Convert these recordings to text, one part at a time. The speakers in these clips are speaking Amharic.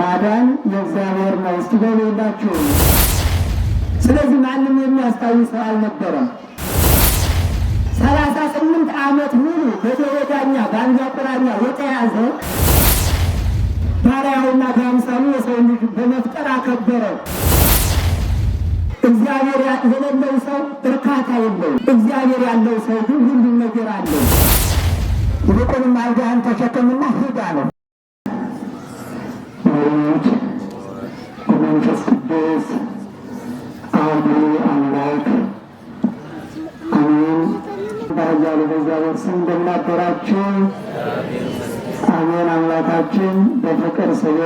ማዳን የእግዚአብሔር ነው ስትበሉላችሁ። ስለዚህ ማንም የሚያስታውሰው አልነበረም። 38 ዓመት ሙሉ በተወዳኛ በአንጃ ቁራኛ የተያዘ ባሪያውና በአምሳሉ የሰው ልጅ በመፍጠር አከበረው። እግዚአብሔር የሌለው ሰው እርካታ የለውም። እግዚአብሔር ያለው ሰው ግን ሁሉም ነገር አለው። ይልቁንም አልጋህን ተሸከምና ሂድ አለው። ወልድ ወመንፈስ ቅዱስ አሐዱ አምላክ አሜን። ባያሉ በእግዚአብሔር ስም እንደምን አደራችሁ? አሜን። አምላካችን በፍቅር ስሎ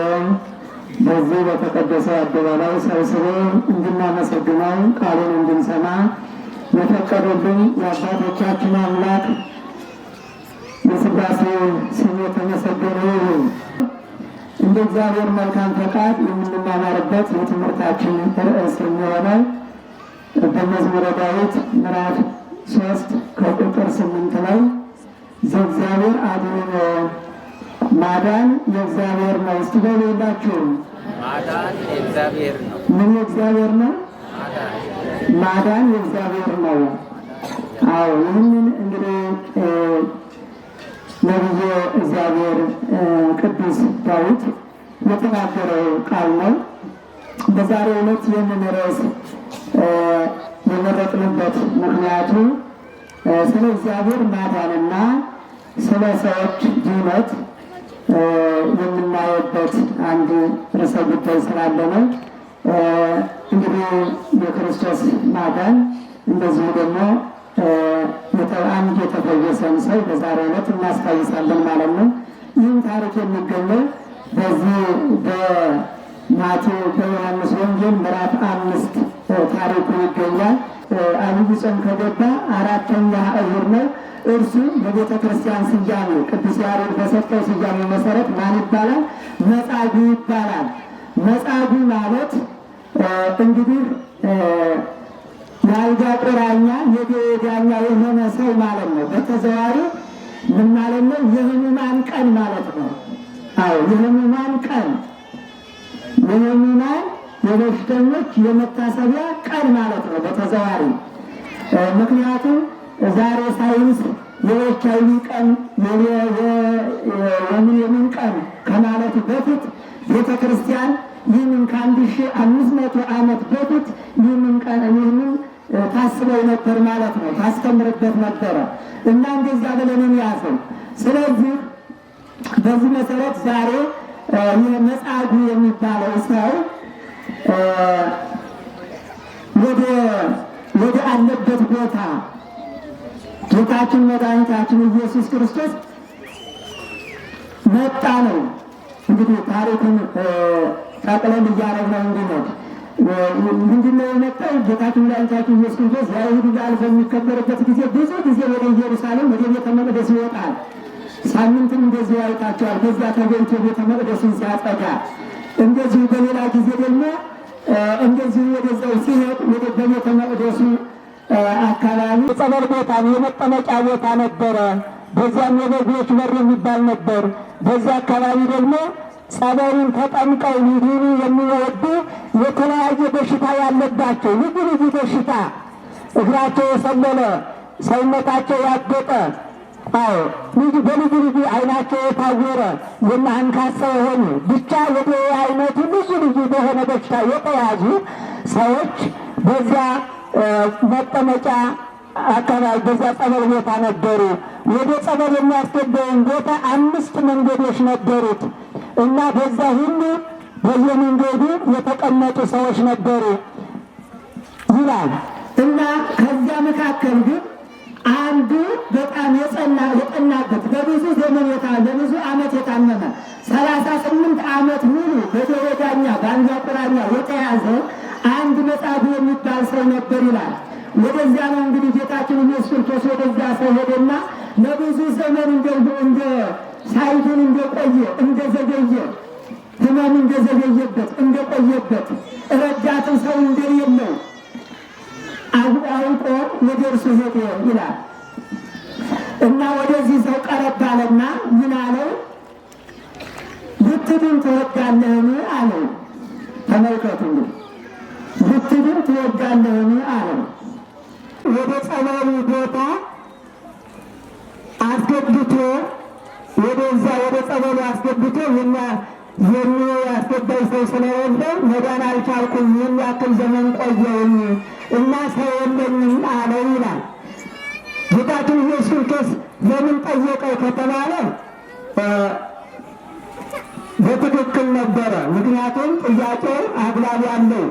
በዚህ በተቀደሰ አደባባይ ሰብስቦ እንድናመሰግነው ቃሉን እንድንሰማ የፈቀደልን የአባቶቻችን አምላክ የሥላሴ ስም የተመሰገነ ይሁን። እንደ እግዚአብሔር መልካም ፈቃድ የምንማማርበት የትምህርታችን ርዕስ የሚሆነው በመዝሙረ ዳዊት ምዕራፍ 3 ከቁጥር 8 ላይ ዘእግዚአብሔር አድኅኖ ማዳን የእግዚአብሔር ነው ስትበሉላችሁ። ማዳን የእግዚአብሔር ነው። ምን የእግዚአብሔር ነው? ማዳን የእግዚአብሔር ነው። አዎ ይህንን እንግዲህ ነቢየ እግዚአብሔር ቅዱስ ዳዊት የተናገረው ቃል ነው። በዛሬው ዕለት ይህንን ርዕስ የመረጥንበት ምክንያቱ ስለ እግዚአብሔር ማዳንና ስለ ሰዎች ድነት የምናየበት አንድ ርዕሰ ጉዳይ ስላለ ነው። እንግዲህ የክርስቶስ ማዳን እንደዚሁ ደግሞ አንድ የተፈወሰን ሰው በዛሬው ዕለት እናስታውሳለን ማለት ነው። ይህም ታሪክ የሚገኘው በዚህ በዮሐንስ ወንጌል ምዕራፍ 5 ታሪኩ ይገኛል። አብይ ጾም ከገባ 4ኛ እሁር ነው። እርሱ በቤተ ክርስቲያን ስያሜ ቅዱስ ያሬድ በሰጠው ስያሜ መሰረት ማን ይባላል? መጻጉዕ ይባላል። መጻጉዕ ማለት እንግዲህ የአልጋ ቁራኛ የደዌ ዳኛ የሆነ ሰው ማለት ነው። በተዘዋዋሪ ምን ማለት ነው? የሕሙማን ቀን ማለት ነው። አዎ የሕሙማን ቀን፣ የሕሙማን የበሽተኞች የመታሰቢያ ቀን ማለት ነው በተዘዋዋሪ። ምክንያቱም ዛሬ ሳይንስ የኤችአይቪ ቀን የምን ቀን ከማለቱ በፊት ቤተ ክርስቲያን ይህንን ከ1500 ዓመት በፊት ይህንን ቀን ይህንን ታስበው ነበር ማለት ነው፣ ታስተምርበት ነበረ እና እንደዚያ ብለን ያዘው። ስለዚህ በዚህ መሰረት ዛሬ ይህ መጻጉዕ የሚባለው ሰው ወደ አለበት ቦታ ጌታችን መድኃኒታችን ኢየሱስ ክርስቶስ መጣ ነው። እንግዲህ ታሪኩን ጠቅለል እያደረግነው እንዲነው ምንድነው የመጣው? ጌታችን መድኃኒታችን ኢየሱስ ክርስቶስ የአይሁድ በዓል በሚከበርበት ጊዜ ብዙ ጊዜ ወደ ኢየሩሳሌም ወደ ቤተ መቅደስ ይወጣል። ሳምንትም እንደዚሁ አይታቸዋል። በዚያ ተገኝቶ ቤተ መቅደሱን ሲያጸዳ፣ እንደዚሁ በሌላ ጊዜ ደግሞ እንደዚሁ ወደዛው ሲሄድ ወደ በቤተ መቅደሱ አካባቢ የጸበል ቦታ የመጠመቂያ ቦታ ነበረ። በዚያም የበጎች በር የሚባል ነበር። በዚያ አካባቢ ደግሞ ጸበሉን ተጠምቀው ሊድኑ የሚወዱ የተለያየ በሽታ ያለባቸው ልዩ ልዩ በሽታ፣ እግራቸው የሰለለ፣ ሰውነታቸው ያበጠ፣ በልዩ ልዩ ዓይናቸው የታወረ፣ የማንካሳ የሆኑ ብቻ የደዌ አይነቱ ልዩ ልዩ በሆነ በሽታ የተያዙ ሰዎች በዚያ መጠመቂያ አካባቢ በዚያ ጸበል ቦታ ነበሩ። ወደ ጸበል የሚያስገባውን ቦታ 5 መንገዶች ነበሩት እና በዛ ሁሉ በየመንገዱ የተቀመጡ ሰዎች ነበሩ ይላል እና ከዚያ መካከል ግን አንዱ በጣም የጸናበት በብዙ ዘመን ለብዙ ዓመት የታመመ 38 ዓመት ሙሉ በደዌ ዳኛ በአልጋ ቁራኛ የተያዘ አንድ መጻጉዕ የሚባል ሰው ነበር ይላል። ወደዚያ ነው እንግዲህ ጌታችን ኢየሱስ ክርስቶስ ወደዚያ ሰው ሄደና ለብዙ ዘመን እንደ ሳይድን እንደቆየ እንደዘገየ ሕመም እንደዘገየበት እንደቆየበት ረዳትን ሰው እንደሌለው አውቆ ወደ እርሱ ሄደ ይላል እና ወደዚህ ሰው ቀረብ አለና ምን አለው? ልክ ልትድን ትወዳለህን አለው። ተመልከቱ እንግዲህ ልትድን ትወዳለህን አለው። ወደ ጸበሉ ቦታ አስገብቶ ወደዛ ወደ ጸበሉ አስገብቶ የሚያስገባኝ ሰው ስለሌለ መዳን አልቻልኩም፣ የሚያክል ዘመን ቆየሁኝ እና ሰው የለኝም አለው ይላል። ጌታችን ኢየሱስ ክርስቶስ ለምን ጠየቀው ከተባለ በትክክል ነበረ። ምክንያቱም ጥያቄው አግባብ ያለው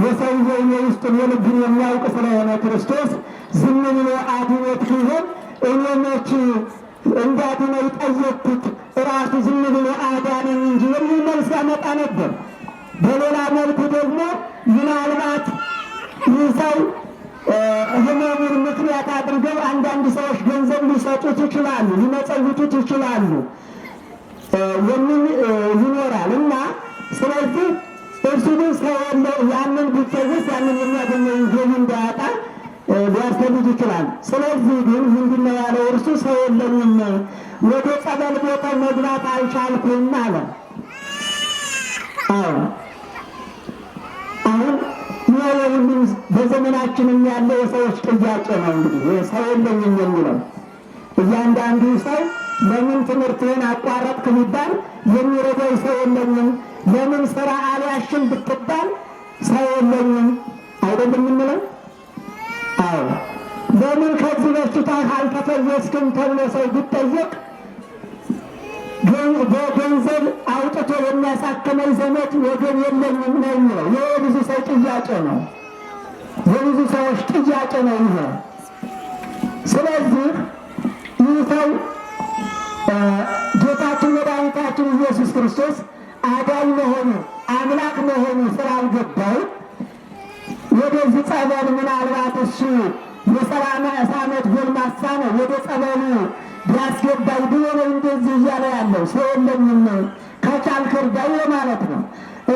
የሰውየውን የውስጡን የልቡን የሚያውቅ ስለሆነ ክርስቶስ ዝም ብሎ አድኖት ቢሆን እኔ መቼ እንዳድነው ጠየቅኩት ራሱ ዝም ብሎ አዳነኝ እንጂ የሚል መልስ ያመጣ ነበር። በሌላ መልኩ ደግሞ ምናልባት ይህ ሰው ሕመሙን ምክንያት አድርገው አንዳንድ ሰዎች ገንዘብ ሊሰጡት ይችላሉ፣ ሊመጸውቱት ይችላሉ የሚል ይኖራል እና ስለዚህ እርሱ ግን ሰው ያንን ቢፈውስ ያንን የሚያገኘውን ገቢ እንዳያጣ ሊያስፈልግ ይችላል። ስለዚህ ግን ምንድነው ያለው? እርሱ ሰው የለኝም፣ ወደ ጸበል ቦታ መግባት አልቻልኩም አለ። አሁን ይኸውልህ በዘመናችንም ያለ የሰዎች ጥያቄ ነው። እንግዲህ ሰው የለኝም የሚለው እያንዳንዱ ሰው ለምን ትምህርትህን አቋረጥክ ቢባል የሚረዳኝ ሰው የለኝም፣ ለምን ስራ አልያዝሽም ብትባል ሰው የለኝም አይደለም የምንለው? አዎ። ለምን ከዚህ በሽታ አልተፈወስክም ተብሎ ሰው ቢጠየቅ በገንዘብ አውጥቶ የሚያሳክመኝ ዘመድ ወገን የለኝም ነው የሚለው። የብዙ ሰው ጥያቄ ነው፣ የብዙ ሰዎች ጥያቄ ነው ይሄ። ስለዚህ ይህ ሰው ጌታችን መድኃኒታችን ኢየሱስ ክርስቶስ አዳኝ መሆኑ አምላክ መሆኑ ስላልገባው ወደዚህ ጸበል ምናልባት እሱ የ30 ዓመት ጎልማሳ ነው ወደ ጸበሉ ቢያስገባኝ ብሎ ነው እንደዚህ እያለ ያለው። ሰው የለኝም ከቻልክ እርዳኝ ማለት ነው።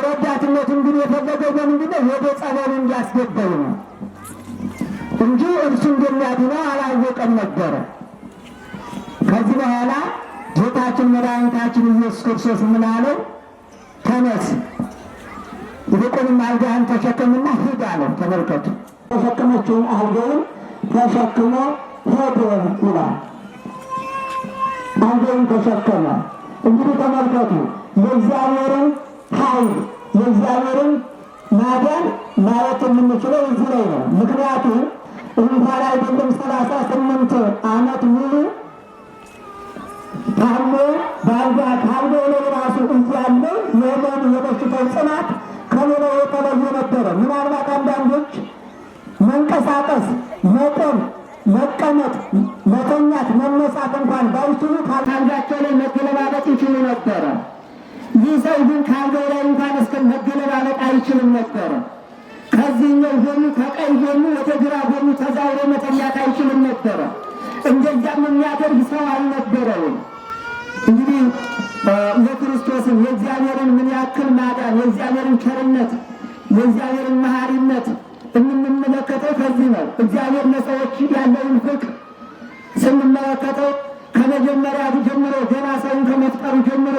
ረዳትነቱን ግን የፈለገው በምንድን ነው? ወደ ጸበሉ እንዲያስገባኝ ነው እንጂ እርሱ እንደሚያድነው አላወቀም ነበረ። ከዚህ በኋላ ጌታችን መድኃኒታችን ኢየሱስ ክርስቶስ ምን አለው? ተነስ ይልቁንም አልጋህን ተሸክምና ሂድ አለው። ተመልከቱ፣ ተሸከመችውን አልጋውን ተሸክሞ ሄደ ይላል። አልጋውን ተሸከመ። እንግዲህ ተመልከቱ፣ የእግዚአብሔርን ኃይል የእግዚአብሔርን ማዳን ማየት የምንችለው እዚህ ላይ ነው። ምክንያቱም እንኳን አይደለም 38 ዓመት ሙሉ ታሞ ካልጋው ላይ ራሱ እያለ የህመሙ የበሽታው ጽናት ከሌላው የተለየ ነበረ። ምናልባት አንዳንዶች መንቀሳቀስ፣ መቆም፣ መቀመጥ፣ መተኛት፣ መነሳት እንኳን ባይችሉ ካልጋቸው ላይ መገለባበጥ ይችሉ ነበረ። ይህ ሰው ግን ካልጋው ላይ እንኳን እስከ መገለባበጥ አይችልም ነበረ። ከዚህኛው ጎኑ ከቀኝ ጎኑ ወደ ግራ ጎኑ ተዛውሮ መተኛት አይችልም ነበረ። እንደዚያም የሚያደርግ ሰው አልነበረውም። እንግዲህ የክርስቶስን የእግዚአብሔርን ምን ያክል ማዳን የእግዚአብሔርን ቸርነት የእግዚአብሔርን መሐሪነት የምንመለከተው ከዚህ ነው። እግዚአብሔር ለሰዎች ያለውን ፍቅር ስንመለከተው ከመጀመሪያ ጀምሮ ገና ሰውን ከመፍጠሩ ጀምሮ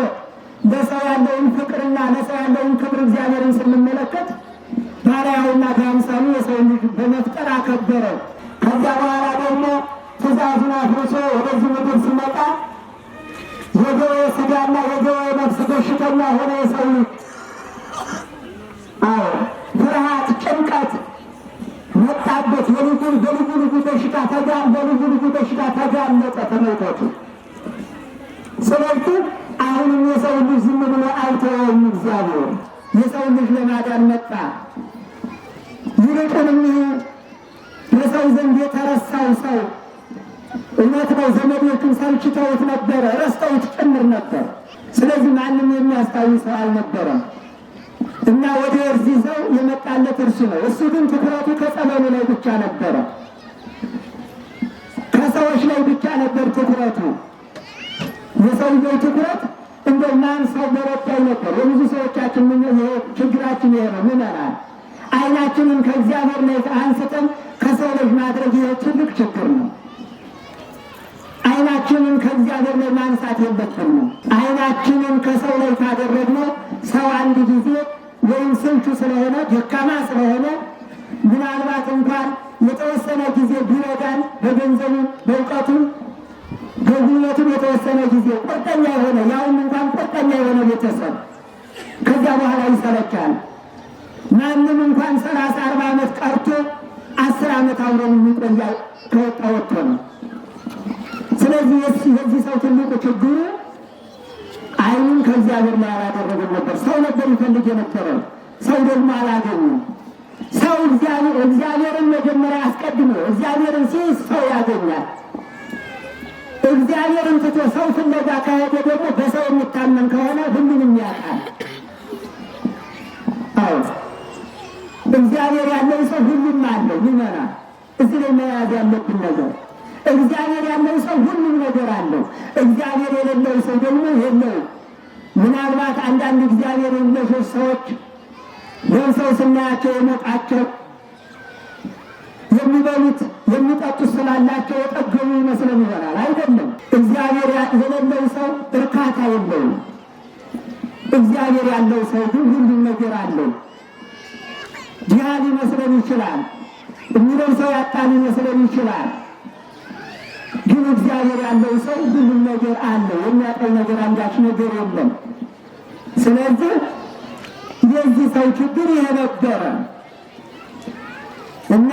ለሰው ያለውን ፍቅርና ለሰው ያለውን ክብር እግዚአብሔርን ስንመለከት ባሪያውና በአምሳሉ የሰውን ልጅ በመፍጠር አከበረው። ከዚያ በኋላ ደግሞ ትእዛዙን አፍርሶ ወደዚህ ምድር ሲመጣ የደዌ ሥጋና የደዌ ነፍስ በሽተኛ ሆነ የሰው ልጅ። አዎ ፍርሃት፣ ጭንቀት መጣበት። በልዩ ልዩ በሽታ ተጋለጠ። ተመልከቱ። ስለዚህ አሁንም የሰው ልጅ ዝም ብሎ አይተወውም። እግዚአብሔር የሰው ልጅ ለማዳን መጣ። ይልቁንም በሰው ዘንድ የተረሳው ሰው እውነት ነው። ዘመዶቹን ሰልችተውት ነበረ፣ ረስተውት ጭምር ነበር። ስለዚህ ማንም የሚያስታውሰው አልነበረም እና ወደ እርዚህ ሰው የመጣለት እርሱ ነው። እሱ ግን ትኩረቱ ከጸበሉ ላይ ብቻ ነበረ፣ ከሰዎች ላይ ብቻ ነበር ትኩረቱ። የሰውየው ትኩረት እንደው ማን ሰው በረዳኝ ነበር። የብዙ ሰዎቻችን ችግራችን ይሄ ነው። ምንላል አይናችንን ከእግዚአብሔር ላይ አንስተን ከሰው ልጅ ማድረግ ይሄ ትልቅ ችግር ነው። አይናችንን ከእግዚአብሔር ላይ ማንሳት የለብንም። ዓይናችንን ከሰው ላይ ካደረግነው ሰው አንድ ጊዜ ወይም ስንቱ ስለሆነ ደካማ ስለሆነ ምናልባት እንኳን የተወሰነ ጊዜ ቢረዳን በገንዘቡ በእውቀቱ በጉልበቱም የተወሰነ ጊዜ ቁርጠኛ የሆነ ያውም እንኳን ቁርጠኛ የሆነ ቤተሰብ ከዚያ በኋላ ይሰለቻል። ማንም እንኳን 30-40 ዓመት ቀርቶ 10 ዓመት አብረን የሚቆያ ከወጣ ወጥቶ ነው። ስለዚህ የዚህ ሰው ትልቁ ችግሩ ዓይኑን ከእግዚአብሔር ላይ አላደረገም ነበር። ሰው ነበር ይፈልግ የነበረው፣ ሰው ደግሞ አላገኘም። ሰው እግዚአብሔርን መጀመሪያ አስቀድሞ እግዚአብሔርን ሲይዝ ሰው ያገኛል። እግዚአብሔርን ትቶ ሰው ፍለጋ ከሄደ ደግሞ በሰው የሚታመን ከሆነ ሁሉንም ያጣል። አዎ እግዚአብሔር ያለው ሰው ሁሉም አለው። ይመራ እዚህ ላይ መያዝ ያለብን ነገር እግዚአብሔር ያለው ሰው ሁሉም ነገር አለው። እግዚአብሔር የሌለው ሰው ደግሞ የለውም። ምናልባት አንዳንድ እግዚአብሔር የሌለው ሰዎች ለሰው ስናያቸው የሞቃቸው የሚበሉት የሚጠጡት ስላላቸው የጠገቡ ይመስለን ይሆናል። አይደለም። እግዚአብሔር የሌለው ሰው እርካታ የለውም። እግዚአብሔር ያለው ሰው ግን ሁሉም ነገር አለው። ድሃ ሊመስለን ይችላል። የሚለብሰው ያጣ ሊመስለን ይችላል። ግን እግዚአብሔር ያለው ሰው ሁሉም ነገር አለው። የሚያጣው ነገር አንዳች ነገር የለም። ስለዚህ የዚህ ሰው ችግር ይሄ ነበረ እና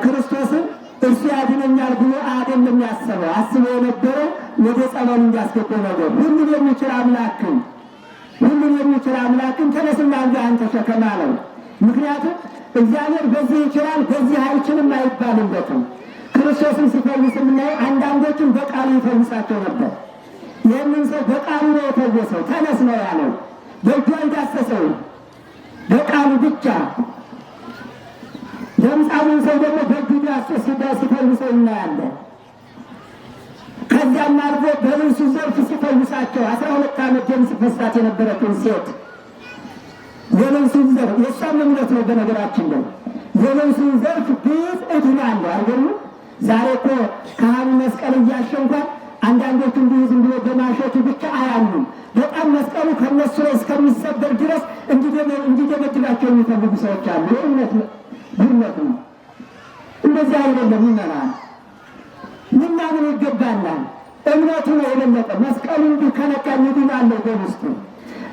ክርስቶስን እርሱ ያድነኛል ብሎ አይደለም ያሰበው። አስበው የነበረው ወደ ጸበሉ እንዲያስገባው ነገር ሁሉን የሚችል አምላክን ተነስና አልጋህን ተሸከም አለው። ምክንያቱም እግዚአብሔር በዚህ ይችላል በዚህ አይችልም አይባልበትም። ክርስቶስን ሲፈውስ የምናየው አንዳንዶችን በቃሉ ይፈውሳቸው ነበር። ይህንን ሰው በቃሉ ነው የፈወሰው። ተነስ ነው ያለው። በእጁ አልዳሰሰው፣ በቃሉ ብቻ። ለምጻሙን ሰው ደግሞ በእጁ ዳሰስ ሲፈውሰው እናያለን። ከዚያም አልፎ በልብሱ ዘርፍ ሲፈውሳቸው 12 ዓመት ደም ሲፈሳት የነበረችን ሴት የልብሱን ዘርፍ የእሷም እምነት ነው። በነገራችን ላይ የልብሱን ዘርፍ ብይዝ እድናለሁ አይደሉ? ዛሬ እኮ ካህኑ መስቀል እያሸ እንኳን አንዳንዶቹ እንዲሁ ዝም ብሎ በማሸቱ ብቻ አያሉም። በጣም መስቀሉ ከነሱ ላይ እስከሚሰበር ድረስ እንዲደበድባቸው የሚፈልጉ ሰዎች አሉ። እምነት ነው። እንደዚህ አይደለም። ይመራል ምናምን ይገባናል። እምነቱ ነው የበለጠ። መስቀሉ እንዲከነካኝ እድናለሁ በውስጡ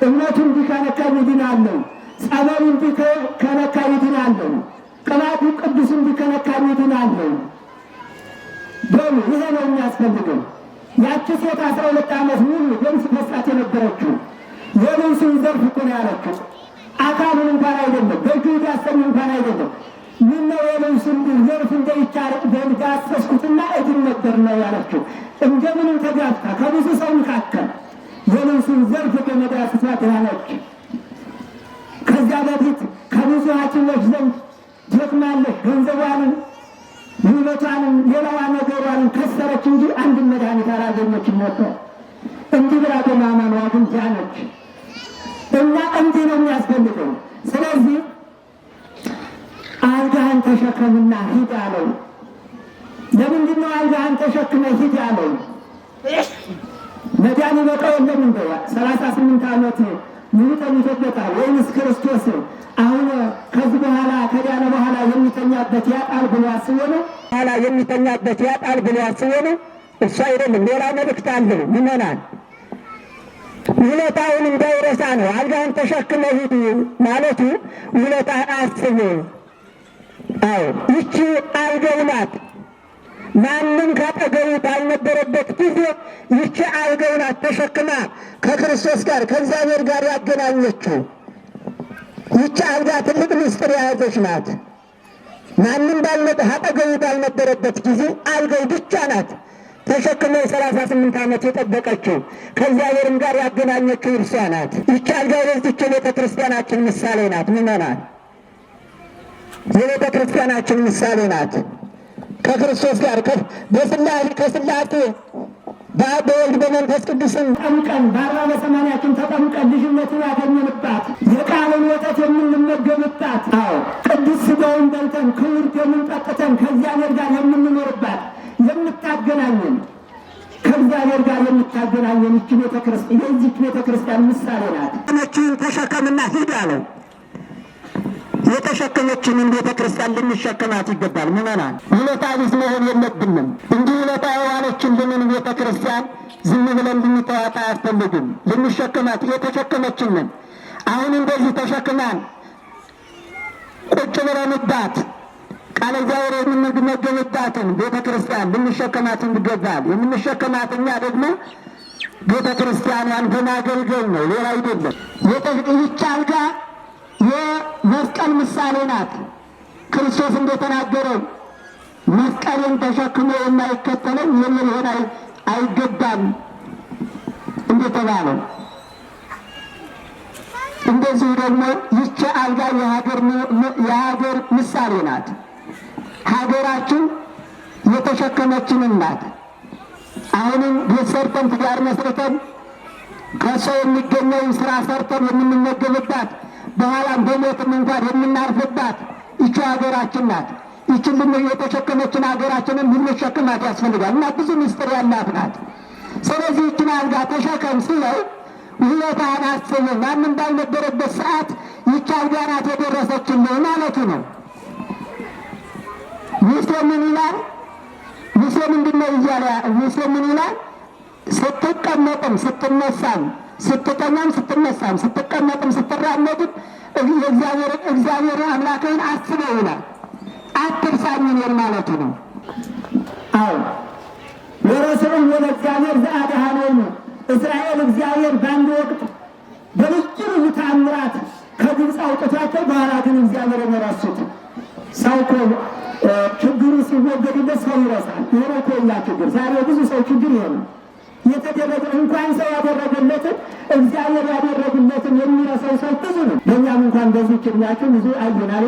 እምነቱ እንዲከነካኝ እድናለሁ። ጸበሉ እንዲከነካኝ እድናለሁ። ቅባቱ ቅዱስ እንዲከነካኝ እድናለሁ። በሉ ይሄ ነው የሚያስፈልገው። ያቺ ሴት 12 ዓመት ሙሉ ደም ሲፈሳት የነበረችው የልብሱን ዘርፍ እኮ ነው ያለችው። አካሉን እንኳን አይደለም፣ በእጁ ዳሰኝ እንኳን አይደለም። ምነው የልብሱን ዘርፍ እንደይቻል ዳሰስኩትና እድን ነበር ነው ያለችው። እንደምንም ተጋፍታ ከብዙ ሰው መካከል የልብሱን ዘርፍ በመዳሰሷ ድናለች። ከዚያ በፊት ከብዙ ሐኪሞች ዘንድ ደክማለች። ገንዘቧንም ውበቷንም ሌላዋ ነገሯንም ከሰረች እንጂ አንድ መድኃኒት አላገኘችም ነበር። እንዲህ ብላ በማመኗ ግን ዳነች። እና እንዲህ ነው የሚያስፈልገው። ስለዚህ አልጋህን ተሸከምና ሂድ አለው። ለምንድን ነው አልጋህን ተሸክመ ሂድ አለው? መዳን ይበቃው የለም እንደ 38 ዓመት ሙሉ ተኝቶበታል ወይንስ ክርስቶስ አሁን ከዚህ በኋላ ከዳነ በኋላ የሚተኛበት ያጣል ብሎ አስቦ ነው? በኋላ የሚተኛበት ያጣል ብሎ አስቦ ነው? እሱ አይደለም። ሌላ መልእክት አለው። ምመናን ውለታውን እንዳይረሳ ነው። አልጋህን ተሸክመ ሂድ ማለቱ ውለታህን አስብ። አዎ ይቺ አልጋው ናት። ማንም ካጠገቡ ባልነበረበት ጊዜ ይቺ አልጋው ናት ተሸክማ ከክርስቶስ ጋር ከእግዚአብሔር ጋር ያገናኘችው። ይቺ አልጋ ትልቅ ምስጢር የያዘች ናት። ማንም አጠገቡ ባልነበረበት ጊዜ አልጋው ብቻ ናት ተሸክመ 38 ዓመት የጠበቀችው ከእግዚአብሔርም ጋር ያገናኘችው እርሷ ናት። ይቺ አልጋ የዚች ቤተ ክርስቲያናችን ምሳሌ ናት። ምእመናን የቤተ ክርስቲያናችን ምሳሌ ናት። ከክርስቶስ ጋር ከሥላሴ በአብ በወልድ በመንፈስ ቅዱስን ጠምቀን በ40 በ80 ተጠምቀን ልጅነትን ያገኘንባት የቃልን ወተት የምንመገብባት፣ አዎ ቅዱስ ሥጋውን በልተን ክቡር ደሙን ጠጥተን ከእግዚአብሔር ጋር የምንኖርባት የምታገናኘን ከእግዚአብሔር ከእግዚአብሔር ጋር የምታገናኘን ይህች ቤተክርስቲያን የዚህች ቤተክርስቲያን ምሳሌ ናት። ነችን ተሸከምና ሂድ አለው። የተሸከመችንን ቤተክርስቲያን ልንሸከማት ይገባል። ምዕመናን ውለታ ቢስ መሆን የለብንም። እንዲህ ውለታ የዋለችልንን ቤተክርስቲያን ዝም ብለን ልንተዋት አያስፈልግም። ልንሸከማት የተሸከመችንን አሁን እንደዚህ ተሸክማን ቁጭ ብለንባት ቃለ እግዚአብሔር የምንመገብባትን ቤተክርስቲያን ልንሸከማት ይገባል። የምንሸከማት እኛ ደግሞ ቤተክርስቲያኗን በማገልገል ነው፣ ሌላ አይደለም። ይህች አልጋ የመስቀል ምሳሌ ናት። ክርስቶስ እንደተናገረው መስቀልን ተሸክሞ የማይከተለኝ የኔ ሊሆን አይገባም እንደተባለው፣ እንደዚሁ ደግሞ ይህች አልጋ የሀገር ምሳሌ ናት። ሀገራችን የተሸከመችንን ናት። አሁንም ቤት ሰርተን ትዳር መስርተን ከሰው የሚገኘውን ስራ ሰርተን የምንመገብባት በኋላም በሞትም እንኳን የምናርፍባት ይቺ ሀገራችን ናት። ይችን የተሸከመችን ሀገራችንን ልንሸክማት ያስፈልጋል እና ብዙ ምስጢር ያላት ናት። ስለዚህ ይችን አልጋ ተሸከም ሲለው ውለታህን አስብ፣ ማንም ባልነበረበት ሰዓት ይች አልጋ ናት የደረሰችልህ ማለቱ ነው። ሙሴ ምን ይላል? ሙሴ ምንድነው እያለ ሙሴ ምን ይላል? ስትቀመጥም ስትነሳም፣ ስትተኛም ስትነሳም፣ ስትቀመጥም ስትራመድም እግዚአብሔር አምላክህን አስበው ይላል። አትርሳኝ እኔን ማለቱ ነው። አዎ ወረስዑ ለእግዚአብሔር ዘአድኀኖሙ እስራኤል እግዚአብሔር በአንድ ወቅት በልዩ ልዩ ተአምራት ከግብፅ አውጥቷቸው በኋላ ግን እግዚአብሔርን ረሱት። ሰው እኮ ችግሩ ሲወገድለት ሰው ይረሳል። ይሄ እኮ እኛ ችግር ዛሬ ብዙ ሰው ችግር ይሄ ነው የተደረገ እንኳን ሰው ያደረገለትን እግዚአብሔር ያደረግለትን የሚረሳው ሰው ብዙ ነው። በእኛም እንኳን በዚህ ችግኛችን ብዙ አይናል።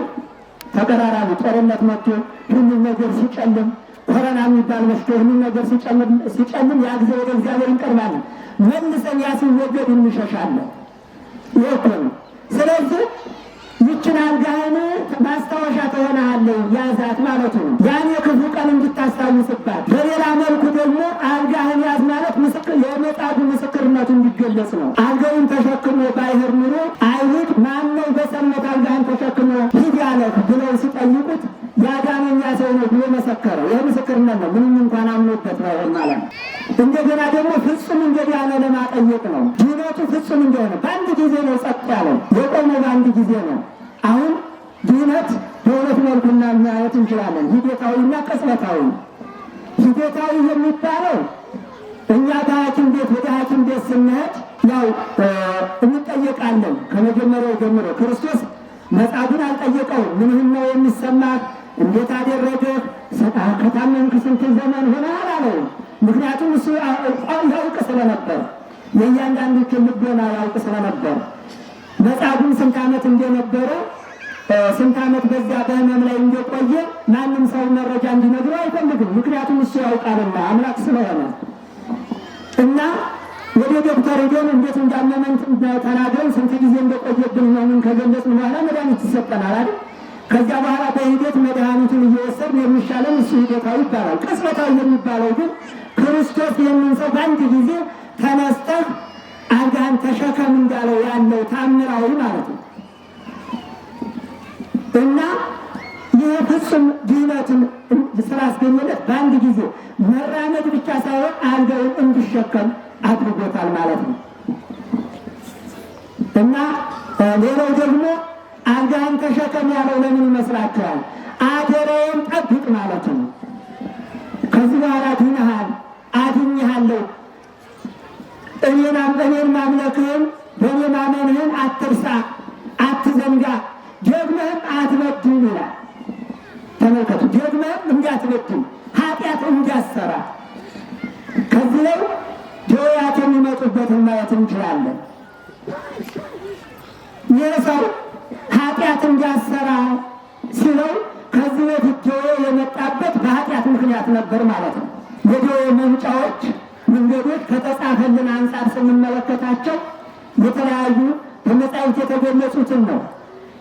ተቀራራቢ ጦርነት መጥቶ ሁሉም ነገር ሲጨልም፣ ኮረና የሚባል መሽቶ ሁሉም ነገር ሲጨልም ያ ጊዜ ወደ እግዚአብሔር እንቀርባለን። መልሰን ያ ሲወገድ እንሸሻለን። ይህ እኮ ነው። ስለዚህ ይችን አልጋህን ማስታወሻ ትሆንሃለህ ያዛት ማለቱ ነው። ያን የክፉ ቀን እንድታስታውስባት። በሌላ መልኩ ደግሞ አልጋህን ያዝ ማለት የመጻጉዕ ምስክርነቱ እንዲገለጽ ነው። አልጋውን ተሸክሞ ባይሄድ ኑሮ አይሁድ ማነው በሰንበት አልጋህን ተሸክሞ ሂድ ያለህ ብለው ሲጠይቁት ያዳነኛ ሰው ነው ብሎ መሰከረ። ይህ ምስክርነት ነው። ምንም እንኳን አምኖበት ባይሆን ማለት ነው። እንደገና ደግሞ ፍጹም እንደዳነ ለማጠየቅ ነው። ድነቱ ፍጹም እንደሆነ በአንድ ጊዜ ነው ጸጥ ያለው፣ የቆመው በአንድ ጊዜ ነው። አሁን ድነት በሁለት መልኩና ማየት እንችላለን፣ ሂደታዊና ቅጽበታዊ። ሂደታዊ የሚባለው እኛ በሐኪም ቤት ወደ ሐኪም ቤት ስንሄድ ያው እንጠየቃለን። ከመጀመሪያው ጀምሮ ክርስቶስ መጻጉዕን አልጠየቀውም። ምንህን ነው የሚሰማህ? እንዴት አደረገህ? ከታመምክ ስንት ዘመን ሆነሃል አለው። ምክንያቱም እሱ ያውቅ ስለነበር፣ የእያንዳንዶችን ልቦና ያውቅ ስለነበር መጻጉዕም ስንት ዓመት እንደነበረ ስንት ዓመት በዚያ በህመም ላይ እንደቆየ ማንም ሰው መረጃ እንዲነግረው አይፈልግም። ምክንያቱም እሱ ያውቃልና አምላክ ስለሆነ እና ወደ ዶክተር ሄደን እንዴት እንዳመመን ተናግረን ስንት ጊዜ እንደቆየብን መሆኑን ከገለጽን በኋላ መድኃኒት ይሰጠናል አይደል? ከዚያ በኋላ በሂደት መድኃኒቱን እየወሰድን የሚሻለን እሱ ሂደታዊ ይባላል። ቅጽበታዊ የሚባለው ግን ክርስቶስ ይህንን ሰው በአንድ ጊዜ ተነስተህ አልጋህን ተሸከም እንዳለው ያለው ታምራዊ ማለት ነው እና ይህ ፍጹም ድህነትን ስላስገኘለት በአንድ ጊዜ መራመድ ብቻ ሳይሆን አልጋውን እንዲሸከም አድርጎታል ማለት ነው እና ሌላው ደግሞ አልጋህን ተሸከም ያለው ለምን ይመስላችኋል? አደራዬን ጠብቅ ማለት ነው። ከዚህ በኋላ ድነሃል፣ አድኜሃለሁ፣ እኔን ማምለክህን በእኔ ማመንህን አትርሳ፣ አትዘንጋ፣ ደግመህም አትበድል ይላል። ተመልከቱ፣ ደግመህም እንዳትበድል፣ ኃጢአት እንዳትሰራ። ከዚህ ላይ ደዌያት የሚመጡበትን ማየት እንችላለን። ይህ ሰው ኃጢአት እንዳትሰራ ሲለው ከዚህ በፊት ደዌ የመጣበት በኃጢአት ምክንያት ነበር ማለት ነው። የደዌ መምጫዎች መንገዶች ከተጻፈልን አንጻር ስንመለከታቸው የተለያዩ በመጻሕፍት የተገለጹትን ነው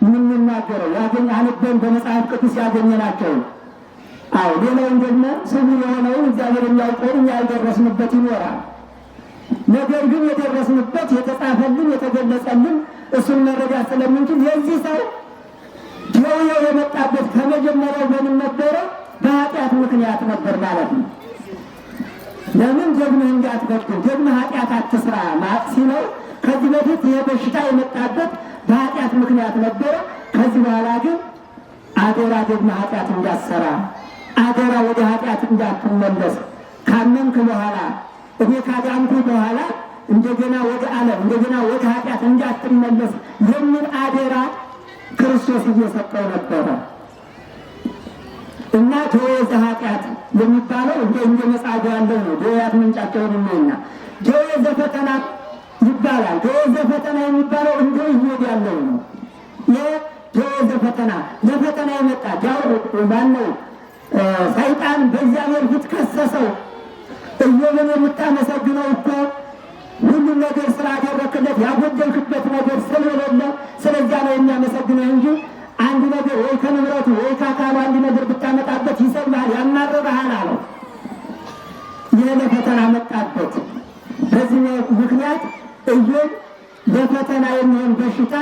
የምንናገረው። አንበን በመጽሐፍ ቅዱስ ያገኘናቸው። አዎ ሌላውን ደግሞ ስውር የሆነውን እግዚአብሔር የሚያውቀውን እኛ ያልደረስንበት ይኖራል። ነገር ግን የደረስንበት የተጻፈልን የተገለጸልን እሱን መረዳት ስለምንችል የዚህ ሰው ደዌው የመጣበት ከመጀመሪያው በምን ነበረ? በኃጢአት ምክንያት ነበር ማለት ነው። ለምን ደግመህ እንዳትበድል ደግመህ ኃጢአት አትስራ ሲለው ከዚህ በፊት ይህ በሽታ የመጣበት በኃጢአት ምክንያት ነበረ። ከዚህ በኋላ ግን አደራ ደግመህ ኃጢአት እንዳትሰራ፣ አደራ ወደ ኃጢአት እንዳትመለስ፣ ካመንክ በኋላ እኔ ካዳንኩ በኋላ እንደገና ወደ ዓለም እንደገና ወደ ኃጢአት እንዳትመለስ የሚል አደራ ክርስቶስ እየሰጠው ነበረ። እና ደዌ ዘኃጢአት የሚባለው እንደ መጻጉዕ ያለው ነው። ደዌያት ምንጫቸውን ነውና ደዌ ዘፈተና ይባላል። ደዌ ዘፈተና የሚባለው እንደ ኢዮብ ያለው ነው። የደዌ ዘፈተና ለፈተና የመጣ ማነው? ሰይጣን በእግዚአብሔር ፊት ከሰሰው። ኢዮብን የምታመሰግነው እኮ ሁሉም ነገር ስላደረክለት ያጎደልክበት ነገር ስለሌለ ስለዚያ ነው የሚያመሰግነው እንጂ አንድ ነገር ወይ ከንብረቱ ወይ ከአካሉ አንድ ነገር ብታመጣበት ይሰማል፣ ያናረረሃል አለው። ይህ ለፈተና መጣበት። በዚህ ምክንያት ኢዮብ ለፈተና የሚሆን በሽታ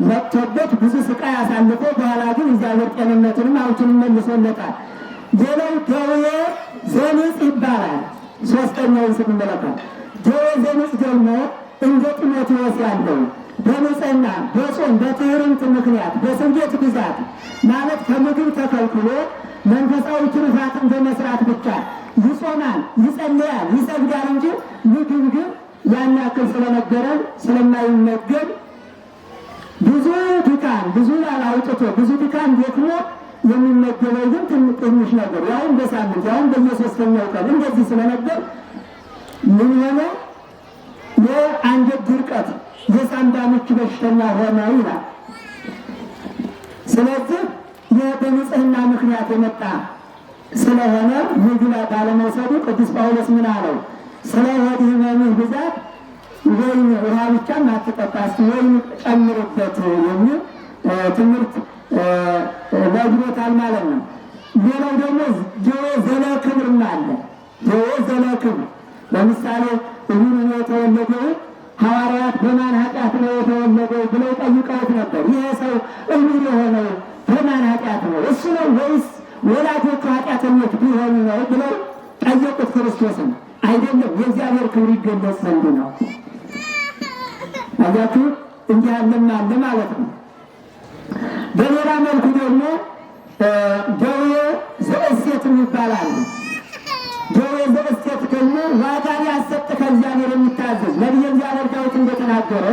መጥቶበት ብዙ ስቃይ አሳልፎ በኋላ ግን እግዚአብሔር ጤንነቱንም ሀብቱንም መልሶለታል። ሌላው ደዌ ዘንጽ ይባላል። ሶስተኛውን ስንመለከት ደዌ ዘንጽ ደግሞ እንደ ጢሞቴዎስ ያለው በንጽህና በጾም በትህርምት ምክንያት በስንዴት ብዛት ማለት ከምግብ ተከልክሎ መንፈሳዊ ትሩፋትን በመስራት ብቻ ይጾማል፣ ይጸልያል፣ ይሰግዳል እንጂ ምግብ ግን ያን ያክል ስለነበረ ስለማይመገብ ብዙ ድካም ብዙ አውጥቶ ብዙ ድካም ደክሞ የሚመገበው ግን ትንሽ ነገር ያውን በሳምንት ያውን በየሶስተኛው ቀን እንደዚህ ስለነበር ምን ሆነ? የአንጀት ድርቀት የሳምባ ምች በሽተኛ ሆነ ይላል። ስለዚህ ይህ በንጽህና ምክንያት የመጣ ስለሆነ ምግብ ባለመውሰዱ ቅዱስ ጳውሎስ ምን አለው? ስለ ሆድ ህመምህ ብዛት ወይን ውሃ ብቻም አትጠጣ፣ ወይን ጨምርበት የሚል ትምህርት ነግሮታል ማለት ነው። ሌላው ደግሞ ደዌ ዘለክብርም አለ። ደዌ ዘለክብር ለምሳሌ እሁን የተወለደው ሐዋርያት በማን ኃጢአት ነው የተወለደው ብለው ጠይቀውት ነበር። ይህ ሰው እሁን የሆነው በማን ኃጢአት ነው? እሱ ነው ወይስ ወላጆቹ ኃጢአተኞች ቢሆኑ ነው ብለው ጠየቁት ክርስቶስን። አይደለም፣ የእግዚአብሔር ክብር ይገለጽ ዘንድ ነው። አያችሁ፣ እንዲህ ያለም አለ ማለት ነው። በሌላ መልኩ ደግሞ ደዌ ዘእሴት ይባላል። ደዌ ዘእሴት ደግሞ ዋጋ ሊያሰጥ ከእግዚአብሔር የሚታዘዝ ነቢየ እግዚአብሔር ዳዊት እንደተናገረ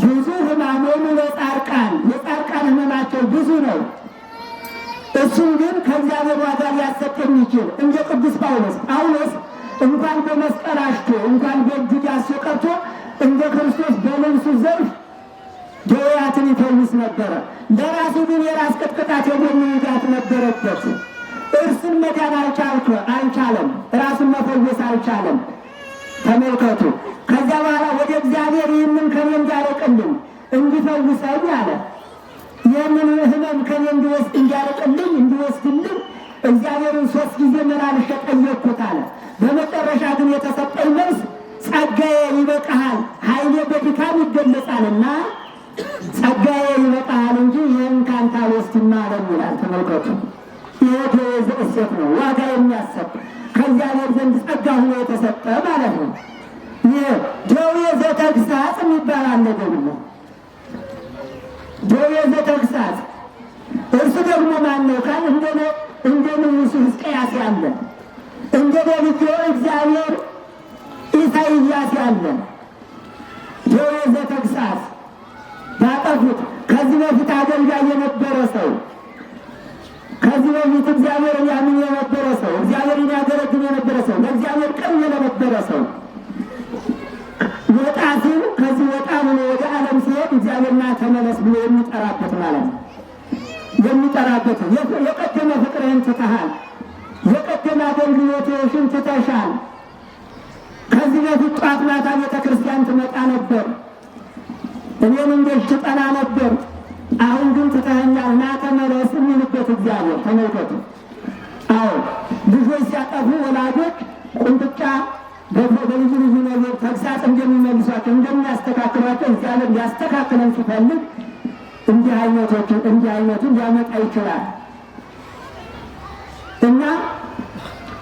ብዙ ሕማሞሙ ለጻድቃን፣ የጻድቃን ሕመማቸው ብዙ ነው፣ እሱም ግን ከእግዚአብሔር ዋጋ ሊያሰጥ የሚችል እንደ ቅዱስ ጳውሎስ እንኳን በመስቀል አሽቶ እንኳን በእጁ ዳሶ ቀርቶ እንደ ክርስቶስ በልብሱ ዘርፍ ደዌያትን ይፈውስ ነበረ። ለራሱ ግን የራስ ቅጥቅጣት የጎን ውጋት ነበረበት። እርሱን መዳን አልቻለም፣ ራሱን መፈወስ አልቻለም። ተመልከቱ። ከዚያ በኋላ ወደ እግዚአብሔር ይህንን ከኔ እንዲያርቅልኝ እንዲፈውሰኝ አለ። ይህንን ህመም ከኔ እንዲያርቅልኝ እንዲወስድልኝ እግዚአብሔርን 3 ጊዜ መላልሼ ጠየቅኩት አለ። በመጨረሻ ግን የተሰጠኝ መልስ ጸጋዬ ይበቃሃል፣ ኃይሌ በድካም ይገለጻልና ጸጋዬ ይበቃሃል እንጂ ይህን ካንተ አልወስድም አለ ይላል። ተመልከቱ። ይህ ደዌ ዘእሴት ነው፣ ዋጋ የሚያሰጥ ከእግዚአብሔር ዘንድ ጸጋ ሆኖ የተሰጠ ማለት ነው። ይህ ደዌ ዘተግሳጽ የሚባል አለ ደግሞ ደዌ ዘተግሳጽ። እርሱ ደግሞ ማን ነው ካል እንደ ንጉሡ ሕዝቅያስ ያለ እንደ ነቢዩ እግዚአብሔር ኢሳይያስ ያለ ደዌ ዘተግሳጽ ያጠፉት ከዚህ በፊት አገልጋይ የነበረ ሰው፣ ከዚህ በፊት እግዚአብሔርን ያምን የነበረ ሰው፣ እግዚአብሔርን ያገለግል የነበረ ሰው፣ ለእግዚአብሔር ቅርብ የነበረ ሰው ወጣ ሲል ከዚህ ወጣ ብሎ ወደ ዓለም ሲሄድ እግዚአብሔርና ተመለስ ብሎ የሚጠራበት ማለት ነው። የሚጠራበት የቀደመ ፍቅርህን ትተሃል፣ የቀደመ አገልግሎትሽን ትተሻል። ከዚህ በፊት ጧት ማታ ቤተ ክርስቲያን ትመጣ ነበር፣ እኔም እንደሽ ትጠና ነበር፣ አሁን ግን ትተኸኛል፣ ና ተመለስ የሚልበት እግዚአብሔር። ተመልከቱ። አዎ ልጆች ሲያጠፉ ወላጆች ቁንጥጫ በልዩ ልዩ ነገር ተግሳጽ እንደሚመልሷቸው እንደሚያስተካክሏቸው እግዚአብሔር ሊያስተካክለን ሲፈልግ እንዲህ አይነቱን ሊያመጣ ይችላል እና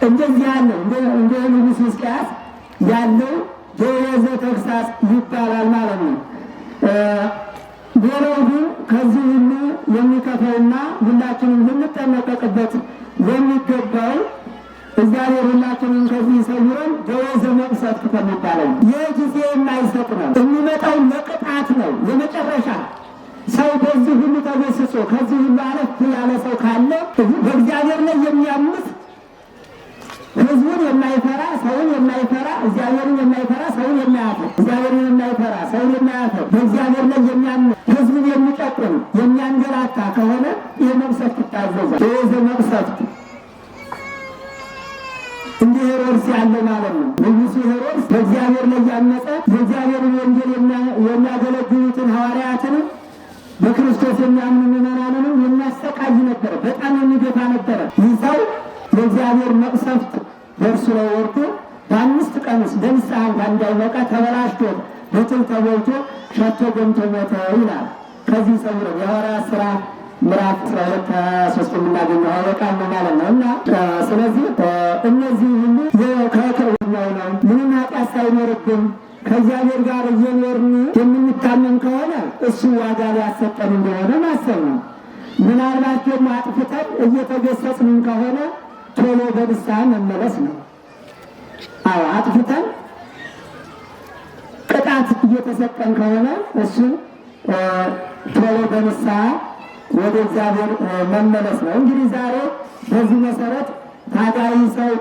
እንደዚህ ያለው እንደ ንጉሥ ሕዝቅያስ ያለው ደወዘ ተግሳጽ ይባላል ማለት ነው። ሌላው ግን ከዚህ ሁሉ የሚከፋውና ሁላችንም ልንጠነቀቅበት የሚገባው እግዚአብሔር ሁላችንም ከዚህ ይሰውረን ደወዘ መቅሰፍት ከሚባለው የጊዜ የማይሰጥ ነው። የሚመጣው ለቅጣት ነው። የመጨረሻ ሰው በዚህ ሁሉ ተገስጾ ከዚህ ሁሉ አለፍ ያለ ሰው ካለ በእግዚአብሔር ላይ የሚያምፅ ሕዝቡን የማይፈራ ሰውን የማይፈራ እግዚአብሔርን የማይፈራ ሰውን የማያፍር እግዚአብሔርን የማይፈራ ሰውን የማያፍር በእግዚአብሔር ላይ የሚያምፅ ሕዝቡን የሚጨቁን የሚያንገላታ ከሆነ ይህ መቅሰፍት ይታዘዛል። ደወዘ መቅሰፍት እንደ ሄሮድስ ያለ ማለት ነው። ንጉሡ ሄሮድስ በእግዚአብሔር ላይ ያመፀ የእግዚአብሔርን ወንጌል የሚያገለግሉትን ሐዋርያትንም በክርስቶስ የሚያምኑ ምዕመናንንም የሚያሰቃይ ነበረ። በጣም የሚገፋ ነበረ። ይህ ሰው የእግዚአብሔር መቅሰፍት በእርሱ ላይ ወርዶ በ5 ቀን ውስጥ ለንስሐ እንኳን እንዳይበቃ ተበላሽቶ በትል ተሞልቶ ሸቶ ገምቶ ሞተ ይላል። ከዚህ ሰውረ የሐዋርያት ሥራ ምዕራፍ 12 23 የምናገኘው ቃል ነው ማለት ነው። እና ስለዚህ እነዚህ ሁሉ ከከውኛው ነው ምንም ኃጢአት ሳይኖርብን ከእግዚአብሔር ጋር እየኖርን የምንታመን ከሆነ እሱ ዋጋ ሊያሰጠን እንደሆነ ማሰብ ነው። ምናልባት ደግሞ አጥፍተን እየተገሰጽን ከሆነ ቶሎ በንስሐ መመለስ ነው። አዎ አጥፍተን ቅጣት እየተሰጠን ከሆነ እሱ ቶሎ በንስሐ ወደ እግዚአብሔር መመለስ ነው። እንግዲህ ዛሬ በዚህ መሰረት ታጋይ ሰው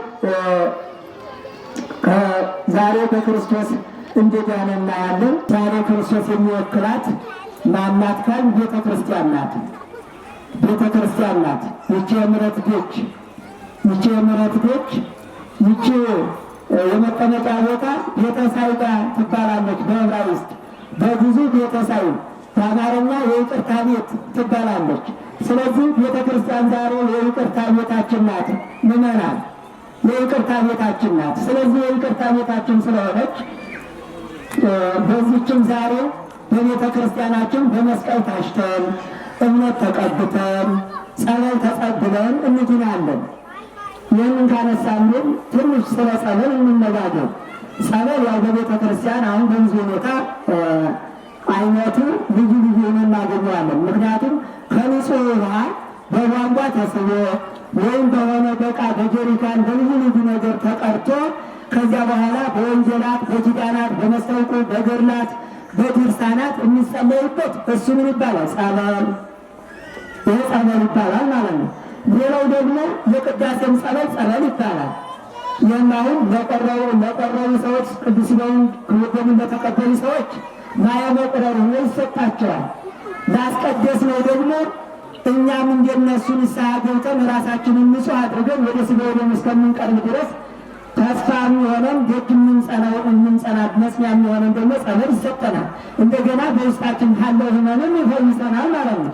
ዛሬ በክርስቶስ እንደዳነ እናያለን። ዛሬ ክርስቶስ የሚወክላት ማናት ካል ቤተ ክርስቲያን ናት። ቤተ ክርስቲያን ናት። ይቺ የምሕረት ደጅ ይቺ የመቀመጫ ቦታ ቤተሳይዳ ትባላለች በዕብራይስጥ በብዙ ቤተሳይ በአማርኛ የይቅርታ ቤት ትባላለች። ስለዚህ ቤተ ክርስቲያን ዛሬ የይቅርታ ቤታችን ናት። ምዕመናን የይቅርታ ቤታችን ናት። ስለዚህ የይቅርታ ቤታችን ስለሆነች በዚህችም ዛሬ በቤተ ክርስቲያናችን በመስቀል ታሽተን እምነት ተቀብተን ጸበል ተጸብለን እንድናለን። ይህንን ካነሳልን ትንሽ ስለ ጸበል እንነጋገር። ጸበል ያው በቤተ ክርስቲያን አሁን በብዙ ሁኔታ አይነቱ ልዩ ልዩ እናገኘዋለን። ምክንያቱም ከንጹህ ውሃ በቧንቧ ተስቦ ወይም በሆነ በቃ በጀሪካን በልዩ ልዩ ነገር ተቀርቶ ከዚያ በኋላ በወንጌላት በኪዳናት በመስተውቁ በገድላት በድርሳናት የሚጸለይበት እሱ ምን ይባላል? ጸበል። ይህ ጸበል ይባላል ማለት ነው። ሌላው ደግሞ የቅዳሴም ጸበል ይባላል። ይህም አሁን ለቆረቡ ሰዎች ቅዱስ ሥጋውን ክቡር ደሙን ለተቀበሉ ሰዎች ማየ መቁረሩ ይሰጣቸዋል። ላስቀደስ ነው ደግሞ እኛም እንደነሱ ንስሐ ገብተን ራሳችንን ንጹሕ አድርገን ወደ ሥጋው ደሙ እስከምንቀርብ ድረስ ተስፋ የሚሆነን ደግ የምንጸናት መስሚያ የሚሆነን ደግሞ ጸበል ይሰጠናል። እንደገና በውስጣችን ካለው ሕመምም ይፈውሰናል ማለት ነው።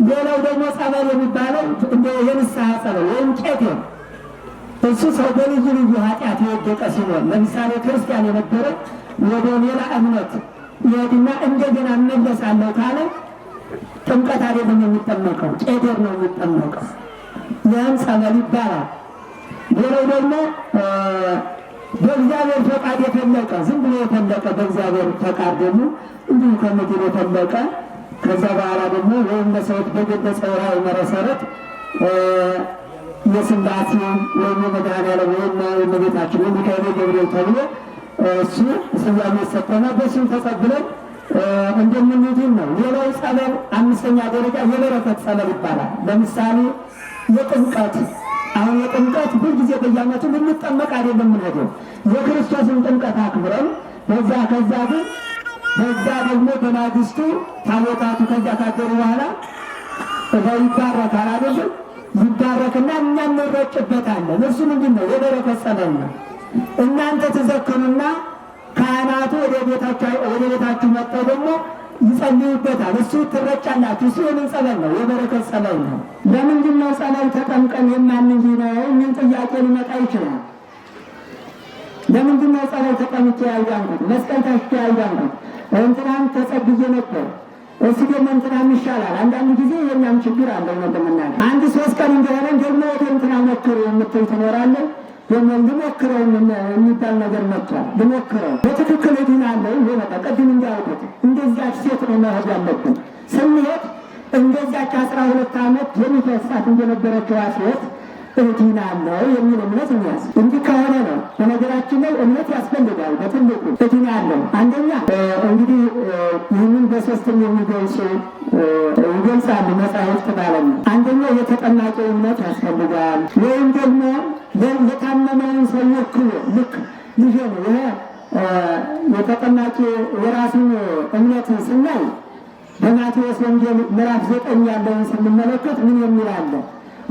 ሌላው ደግሞ ጸበል የሚባለው እንደ የንስሐ ጸበል ወይም ቄጤም፣ እሱ ሰው በልዩ ልዩ ኃጢአት የወደቀ ሲሆን ለምሳሌ ክርስቲያን የነበረ ወደ ሌላ እምነት ይሄድና እንደገና እመለሳለሁ ካለ ጥምቀት አይደለም የሚጠመቀው፣ ቄጤር ነው የሚጠመቀው። ይህም ጸበል ይባላል። ሌላው ደግሞ በእግዚአብሔር ፈቃድ የፈለቀ ዝም ብሎ የፈለቀ በእግዚአብሔር ፈቃድ ደግሞ እንዲሁ ከምድር የፈለቀ ከዛ በኋላ ደግሞ ወይም ለሰዎች በገለጸው ራእይ መሰረት የሥላሴ ወይም የመድኃኔዓለም ወይም የእመቤታችን የሚካኤል ገብርኤል ተብሎ እሱ ስያሜ የሰጠና በስም ተቀብለን እንደምንድን ነው። ሌላው ጸበል 5ኛ ደረጃ የበረከት ጸበል ይባላል። ለምሳሌ የጥምቀት አሁን የጥምቀት ሁልጊዜ በየዓመቱ ልንጠመቅ አይደለም የምንሄደው። የክርስቶስን ጥምቀት አክብረን ከዛ ግን በዛ ደግሞ በማግስቱ ታቦታቱ ከዛ ካደሩ በኋላ ይባረካል አይደለም። ይባረክና እኛ እንረጭበታለን። እሱ ምንድን ነው? የበረከት ጸበል ነው። እናንተ ትዘክሩና ካህናቱ ወደ ቤታችሁ መጥተው ደግሞ ይጸልዩበታል። እሱ ትረጫላችሁ። እሱ የምን ጸበል ነው? የበረከት ጸበል ነው። ለምንድን ነው ጸበል ተጠምቀን የማንድነው? ምን ጥያቄ ሊመጣ ይችላል። ለምንድን ነው ጸበል ተቀምጬ ያልዳንኩት? መስቀል ታሽቼ ያልዳንኩት? እንትናን ተጸብዬ ነበር። እሱ ደግሞ እንትናም ይሻላል። አንዳንድ ጊዜ የኛም ችግር አለው ነው እንደምናገር። አንድ 3 ቀን እንደሆነ ደግሞ ወደ እንትና ሞክሩ የምትል ትኖራለህ። ደግሞ ልሞክረው የሚባል ነገር መጥቷል። ልሞክረው በትክክል እድናለሁ። ይሄ በቃ ቅድም እንዳልኩት እንደዚያች ሴት ነው መሄድ ያለብን። ስንሄድ እንደዚያች 12 ዓመት የሚፈሳት እንደነበረችዋ ሴት እድናለሁ የሚል እምነት እንያዝ። እንዲህ ከሆነ ነው። በነገራችን ላይ እምነት ያስፈልጋል። በትልቁ እድናለሁ። አንደኛ እንግዲህ ይህንን በሶስትም የሚገልጹ ይገልጻሉ መጽሐፍት ማለት ነው። አንደኛው የተጠማቂ እምነት ያስፈልጋል። ወይም ደግሞ የታመመውን ሰው ወክሎ ልክ ልጅ ነው። ይሄ የተጠማቂ የራሱን እምነት ስናይ በማቴዎስ ወንጌል ምዕራፍ 9 ያለውን ስንመለከት ምን የሚል አለ?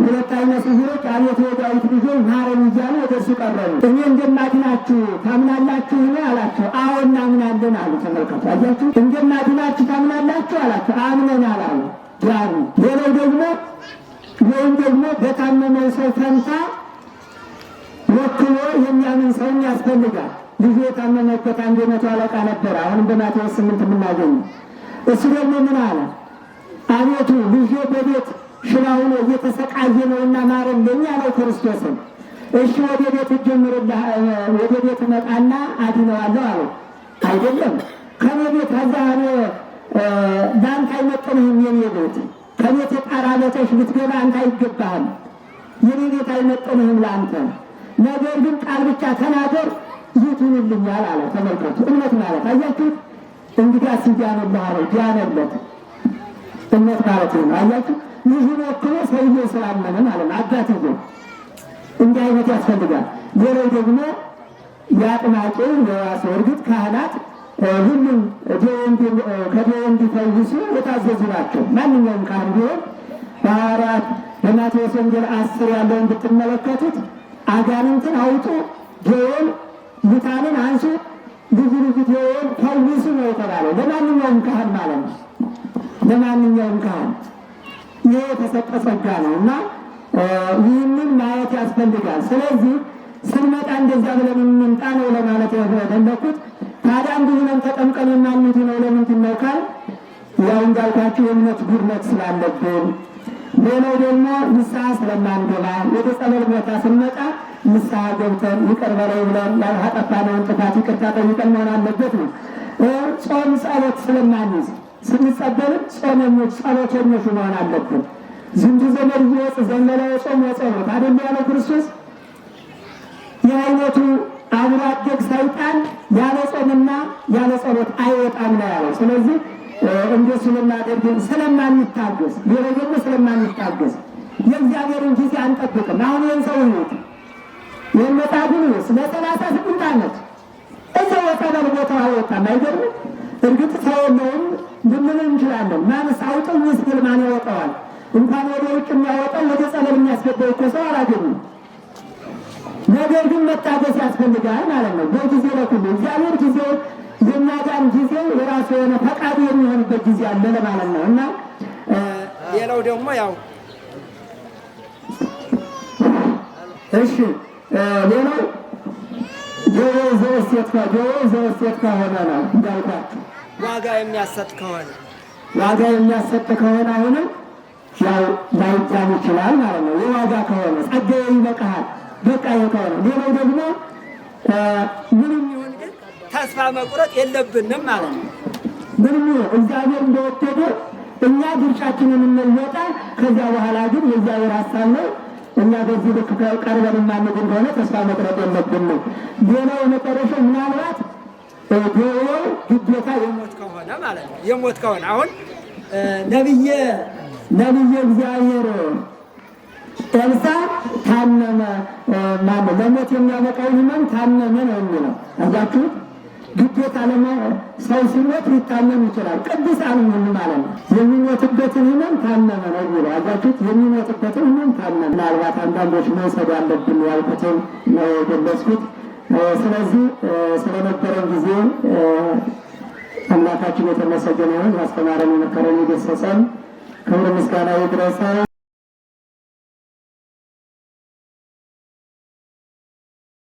2 ዓይነ ስውሮች አቤቱ የዳዊት ልጆች ማረን እያሉ ወደ እርሱ ቀረቡ። እኔ እንደማድናችሁ ታምናላችሁን አላቸው። አዎ እናምናለን አሉ። ተመልከቱ፣ አያችሁ፣ እንደማድናችሁ ታምናላችሁ አላቸው። አምነናል አሉ። ዳኑ። ሌላው ደግሞ ወይም ደግሞ በታመመው ሰው ፈንታ ወክሎ የሚያምን ሰው ያስፈልጋል። ልጁ የታመመበት አንድ 100 አለቃ ነበር። አሁንም በማቴዎስ 8 የምናገኘው እሱ ደግሞ ምን አለ? አቤቱ ልጄ በቤት ሽባ ሆኖ እየተሰቃየ ነውና ማረልኝ አለው ክርስቶስን። እሺ ወደ ቤት ጀምርልህ፣ ወደ ቤት መጣና አድነዋለሁ አለው። አይደለም ከኔ ቤት አዛኔ ለአንተ አይመጥንህም። የኔ ቤት ከቤት ጣራ በታች ልትገባ አንተ አይገባህም። የኔ ቤት አይመጥንህም ለአንተ። ነገር ግን ቃል ብቻ ተናገር ይቱንልኛል አለ። ተመልከቱ፣ እምነት ማለት አያችሁት? እንግዲህ አስዲያነልህ አለው። ዲያነለት እምነት ማለት ነው። አያችሁ፣ ልጁን ወክሎ ሰውዬው ስላመነ ማለት ነው። አባትየው እንዲህ አይነት ያስፈልጋል። ሌላው ደግሞ የአጥማቂው የዋሰው እርግጥ ካህናት ሁሉም ከደዌ እንዲፈውሱ የታዘዙ ናቸው። ማንኛውም ካህን ቢሆን በሐዋርያት በማቴዎስ ወንጌል 10 ያለውን ብትመለከቱት አጋንንትን አውጡ፣ ደዌን ሙታንን አንሱ፣ ልዩ ልዩ ደዌን ፈውሱ ነው የተባለው። ለማንኛውም ካህን ማለት ነው። ለማንኛውም ካህን ይህ የተሰጠ ጸጋ ነው እና ይህንን ማየት ያስፈልጋል። ስለዚህ ስንመጣ እንደዚያ ብለን እንምጣ ነው ለማለት የፈለኩት። ታዲያ እንዲሁነን ተጠምቀን የማንድ ነው ለምንድን ነው ካል ያው እንዳልኳችሁ የእምነት ጉድለት ስላለብን፣ ሌላው ደግሞ ንስሐ ስለማንገባ ወደ ጸበል ቦታ ስንመጣ ንስሐ ገብተን ይቅር በለኝ ብለን ያልጠፋነውን ጥፋት ይቅርታ ጠይቀን መሆን አለበት ነው። ጾም ጸሎት ስለማንይዝ ስንጸበልም ጾመኞች ጸሎተኞች መሆን አለብን። ዝንቱ ዘመድ ይወፅ ዘመለ ጾም ወጸሎት አይደል ያለው ክርስቶስ። የአይነቱ አብሮ አደግ ሰይጣን ያለ ጾምና ያለ ጸሎት አይወጣም ነው ያለው። ስለዚህ እንደሱ ልናደርግ ስለማንታገስ፣ ሌላው ደግሞ ስለማንታገስ የእግዚአብሔርን ጊዜ አንጠብቅም። አሁን ይህን ሰው ይሁት ይህን መጣግን ይስ ለ38 ዓመት እዛው ጸበል ቦታ አይወጣም። አይገርም? እርግጥ ሰው የለውም ልንል እንችላለን። ማንስ አውጠው ምስል ማን ያወጣዋል? እንኳን ወደ ውጭ የሚያወጣው ወደ ጸበል የሚያስገባው እኮ ሰው አላገኙም። ነገር ግን መታገስ ያስፈልጋል ማለት ነው። በጊዜ ለኩሉ እግዚአብሔር ጊዜው የማዳን ጊዜው የራሱ የሆነ ፈቃዱ የሚሆንበት ጊዜ አለ ለማለት ነው። እና ሌላው ደግሞ ያው እሺ ሌላው ጆሮ ዘወስቴት ከሆነ ነው እንዳልኳችሁ ዋጋ የሚያሰጥ ከሆነ አሁንም ያው ላይዳን ይችላል ማለት ነው። የዋጋ ከሆነ ጸጋዬ ይበቃሃል በቃ ከሆነ ሌላው ደግሞ ምንም ይሁን ግን ተስፋ መቁረጥ የለብንም ማለት ነው። ምንም እግዚአብሔር እንደወደደ እኛ ድርሻችንን እንወጣ። ከዚያ በኋላ ግን የእግዚአብሔር ሀሳብ ነው። እኛ በዚህ ልክ ቀርበን ማንድ እንደሆነ ተስፋ መቁረጥ የለብንም። ሌላው የመጨረሻው ምናልባት ዶሮው ግዴታ የሞት ከሆነ ማለት ነው። የሞት ከሆነ አሁን ነብየ እግዚአብሔር ኤልሳ ታመመ ማለት ለሞት የሚያበቃውን ሕመም ታመመ ነው የሚለው። አያችሁት? ግዴታ ሰው ሲሞት ሊታመም ይችላል። ቅዱሳን ምን ማለት ነው? የሚሞትበትን ሕመም ታመመ ነው የሚለው። አያችሁት? የሚሞትበትን ሕመም ታመመ። ምናልባት አንዳንዶች መውሰድ ያለብን ያልኩትን ነው የገለጽኩት። ስለዚህ ስለነበረን ጊዜ አምላካችን የተመሰገነ ይሁን። ያስተማረን የመከረን የገሰጸን ክብር ምስጋና ይድረሰው።